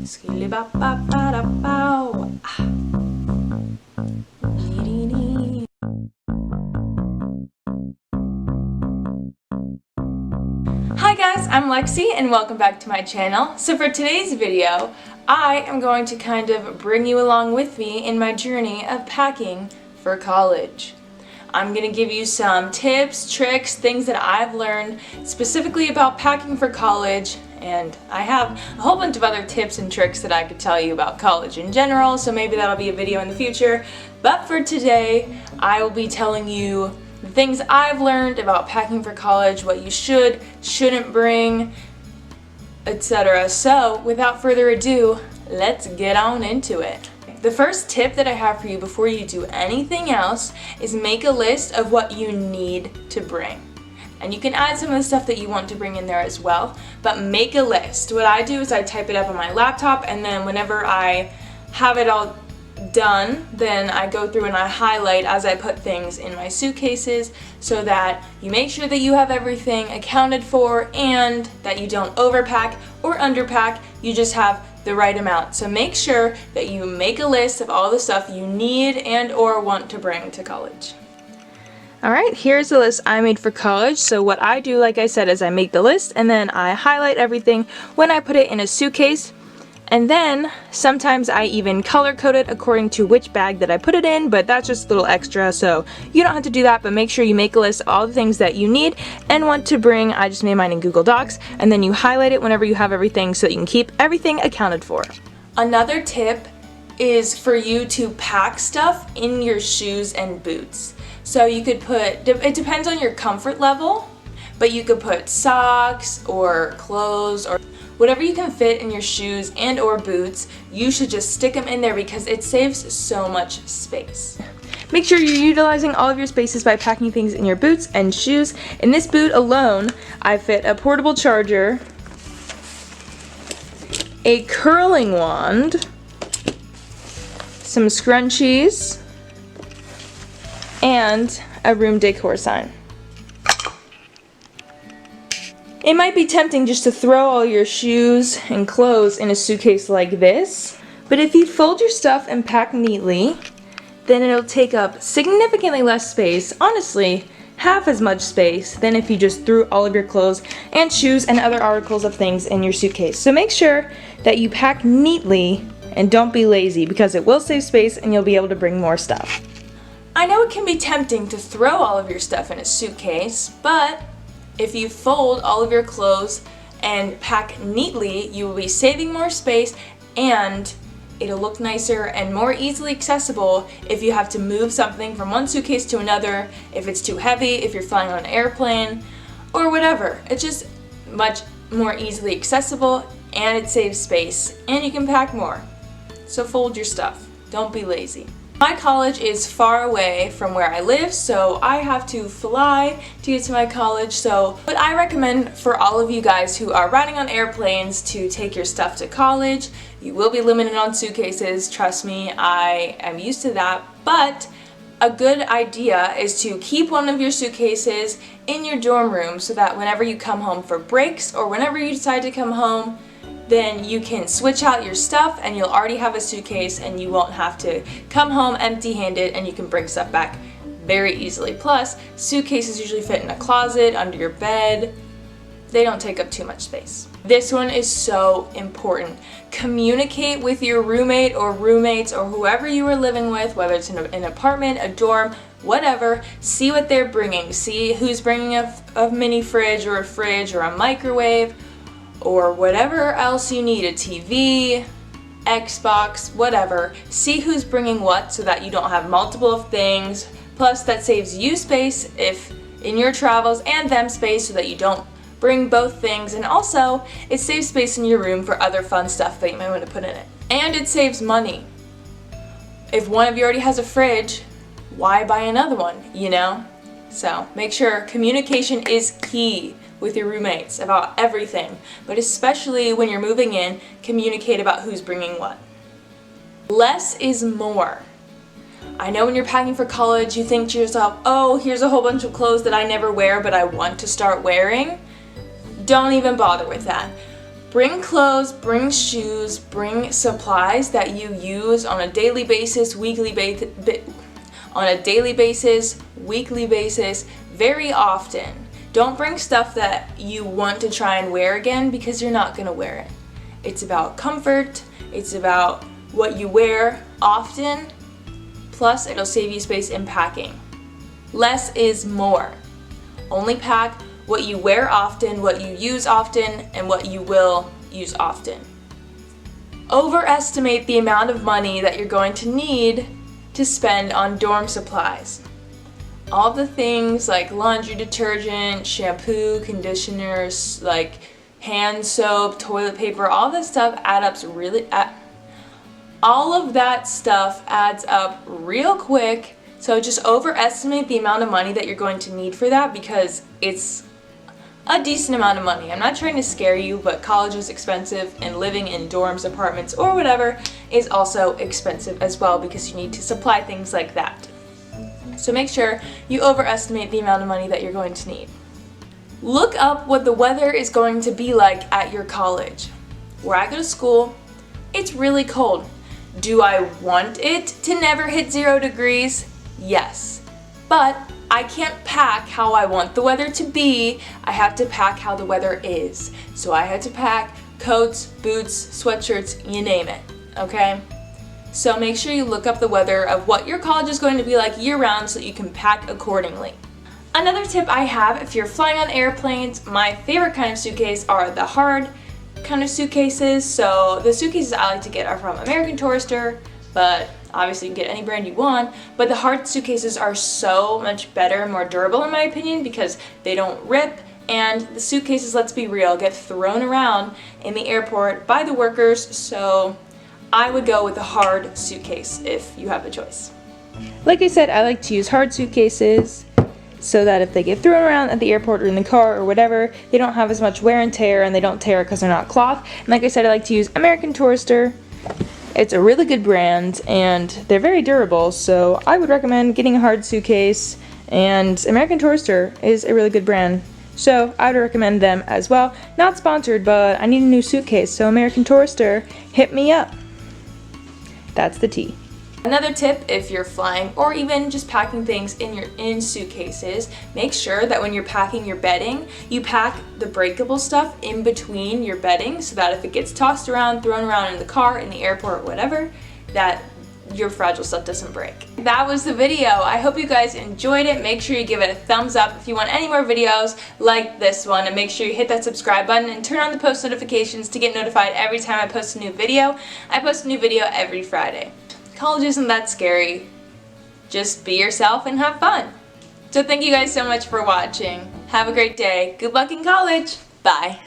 Skili-bop-bop-ba-da-bow. Dee-dee-dee. Hi guys, I'm Lexi and welcome back to my channel. So for today's video, I am going to kind of bring you along with me in my journey of packing for college. I'm going to give you some tips, tricks, things that I've learned specifically about packing for college, and I have a whole bunch of other tips and tricks that I could tell you about college in general, so maybe that'll be a video in the future. But for today, I will be telling you the things I've learned about packing for college, what you should, shouldn't bring, etc. So without further ado, let's get on into it. The first tip that I have for you before you do anything else is make a list of what you need to bring. And you can add some of the stuff that you want to bring in there as well, but make a list. What I do is I type it up on my laptop, and then whenever I have it all done, then I go through and I highlight as I put things in my suitcases so that you make sure that you have everything accounted for and that you don't overpack or underpack, you just have the right amount. So make sure that you make a list of all the stuff you need and or want to bring to college. Alright, here's the list I made for college. So what I do, like I said, is I make the list and then I highlight everything when I put it in a suitcase. And then sometimes I even color code it according to which bag that I put it in, but that's just a little extra, so you don't have to do that, but make sure you make a list of all the things that you need and want to bring. I just made mine in Google Docs, and then you highlight it whenever you have everything so that you can keep everything accounted for. Another tip is for you to pack stuff in your shoes and boots. So you could put, it depends on your comfort level, but you could put socks or clothes or whatever you can fit in your shoes and or boots. You should just stick them in there because it saves so much space. Make sure you're utilizing all of your spaces by packing things in your boots and shoes. In this boot alone, I fit a portable charger, a curling wand, some scrunchies, and a room decor sign. It might be tempting just to throw all your shoes and clothes in a suitcase like this, but if you fold your stuff and pack neatly, then it'll take up significantly less space, honestly, half as much space than if you just threw all of your clothes and shoes and other articles of things in your suitcase. So make sure that you pack neatly and don't be lazy because it will save space and you'll be able to bring more stuff. I know it can be tempting to throw all of your stuff in a suitcase, but if you fold all of your clothes and pack neatly, you will be saving more space and it'll look nicer and more easily accessible if you have to move something from one suitcase to another, if it's too heavy, if you're flying on an airplane, or whatever. It's just much more easily accessible and it saves space and you can pack more. So fold your stuff. Don't be lazy. My college is far away from where I live, so I have to fly to get to my college. So what I recommend for all of you guys who are riding on airplanes to take your stuff to college, you will be limited on suitcases. Trust me, I am used to that. But a good idea is to keep one of your suitcases in your dorm room so that whenever you come home for breaks or whenever you decide to come home, then you can switch out your stuff and you'll already have a suitcase and you won't have to come home empty-handed and you can bring stuff back very easily. Plus, suitcases usually fit in a closet, under your bed. They don't take up too much space. This one is so important. Communicate with your roommate or roommates or whoever you are living with, whether it's in an apartment, a dorm, whatever. See what they're bringing. See who's bringing a mini fridge or a microwave, or whatever else you need, a TV, Xbox, whatever. See who's bringing what so that you don't have multiple things. Plus that saves you space if in your travels and them space so that you don't bring both things, and also it saves space in your room for other fun stuff that you might want to put in it. And it saves money. If one of you already has a fridge, why buy another one, you know? So make sure communication is key with your roommates about everything, but especially when you're moving in, communicate about who's bringing what. Less is more. I know when you're packing for college, you think to yourself, oh, here's a whole bunch of clothes that I never wear but I want to start wearing. Don't even bother with that. Bring clothes, bring shoes, bring supplies that you use on a daily basis, weekly basis, very often. Don't bring stuff that you want to try and wear again because you're not gonna wear it. It's about comfort, it's about what you wear often, plus it'll save you space in packing. Less is more. Only pack what you wear often, what you use often, and what you will use often. Overestimate the amount of money that you're going to need to spend on dorm supplies. All the things like laundry detergent, shampoo, conditioners, like hand soap, toilet paper, all this stuff all of that stuff adds up real quick. So just overestimate the amount of money that you're going to need for that because it's a decent amount of money. I'm not trying to scare you, but college is expensive and living in dorms, apartments, or whatever is also expensive as well because you need to supply things like that. So make sure you overestimate the amount of money that you're going to need. Look up what the weather is going to be like at your college. Where I go to school, it's really cold. Do I want it to never hit 0 degrees? Yes. But I can't pack how I want the weather to be. I have to pack how the weather is. So I had to pack coats, boots, sweatshirts, you name it, okay? So make sure you look up the weather of what your college is going to be like year-round so that you can pack accordingly. Another tip I have, if you're flying on airplanes, my favorite kind of suitcase are the hard kind of suitcases. So the suitcases I like to get are from American Tourister, but obviously you can get any brand you want. But the hard suitcases are so much better and more durable in my opinion because they don't rip, and the suitcases, let's be real, get thrown around in the airport by the workers, so I would go with a hard suitcase if you have the choice. Like I said, I like to use hard suitcases so that if they get thrown around at the airport or in the car or whatever, they don't have as much wear and tear, and they don't tear because they're not cloth. And like I said, I like to use American Tourister. It's a really good brand and they're very durable, so I would recommend getting a hard suitcase, and American Tourister is a really good brand. So I would recommend them as well. Not sponsored, but I need a new suitcase, so American Tourister, hit me up. That's the tea. Another tip, if you're flying or even just packing things in suitcases, make sure that when you're packing your bedding, you pack the breakable stuff in between your bedding so that if it gets tossed around, thrown around in the car, in the airport, whatever, that your fragile stuff doesn't break. That was the video. I hope you guys enjoyed it. Make sure you give it a thumbs up if you want any more videos like this one, and make sure you hit that subscribe button and turn on the post notifications to get notified every time I post a new video. I post a new video every Friday. College isn't that scary. Just be yourself and have fun. So thank you guys so much for watching. Have a great day. Good luck in college. Bye.